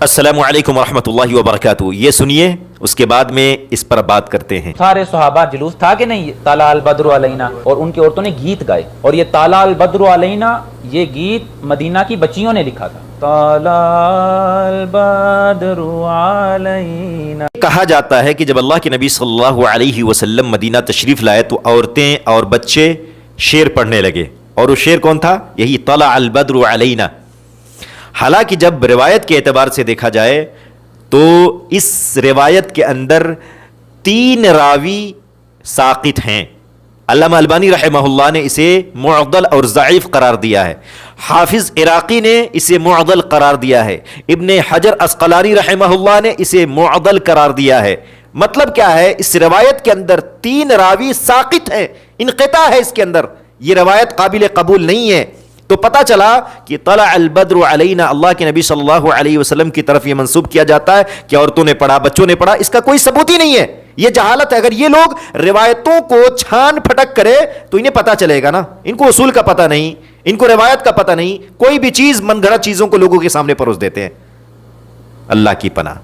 السلام علیکم ورحمۃ اللہ وبرکاتہ. یہ سنیے, اس کے بعد میں اس پر بات کرتے ہیں. سارے صحابہ جلوس تھا کہ نہیں, طلع البدر علینا, اور ان کی عورتوں نے گیت گائے, اور یہ طلع البدر علینا یہ گیت مدینہ کی بچیوں نے لکھا تھا. طلع البدر علینا. کہا جاتا ہے کہ جب اللہ کے نبی صلی اللہ علیہ وسلم مدینہ تشریف لائے تو عورتیں اور بچے شعر پڑھنے لگے, اور وہ شعر کون تھا؟ یہی طلع البدر علینا. حالانکہ جب روایت کے اعتبار سے دیکھا جائے تو اس روایت کے اندر 3 راوی ساقط ہیں. علامہ البانی رحمہ اللہ نے اسے معضل اور ضعیف قرار دیا ہے, حافظ عراقی نے اسے معضل قرار دیا ہے, ابن حجر عسقلانی رحمہ اللہ نے اسے معضل قرار دیا ہے. مطلب کیا ہے؟ اس روایت کے اندر 3 راوی ساقط ہیں, انقطاع ہے اس کے اندر, یہ روایت قابل قبول نہیں ہے. تو پتہ چلا کہ طلع البدر علینا اللہ کے نبی صلی اللہ علیہ وسلم کی طرف یہ منسوب کیا جاتا ہے کہ عورتوں نے پڑھا, بچوں نے پڑھا. اس کا کوئی ثبوت ہی نہیں ہے, یہ جہالت ہے. اگر یہ لوگ روایتوں کو چھان پھٹک کرے تو انہیں پتہ چلے گا نا. ان کو اصول کا پتہ نہیں, ان کو روایت کا پتہ نہیں, کوئی بھی چیز من گھڑت چیزوں کو لوگوں کے سامنے پروس دیتے ہیں. اللہ کی پناہ.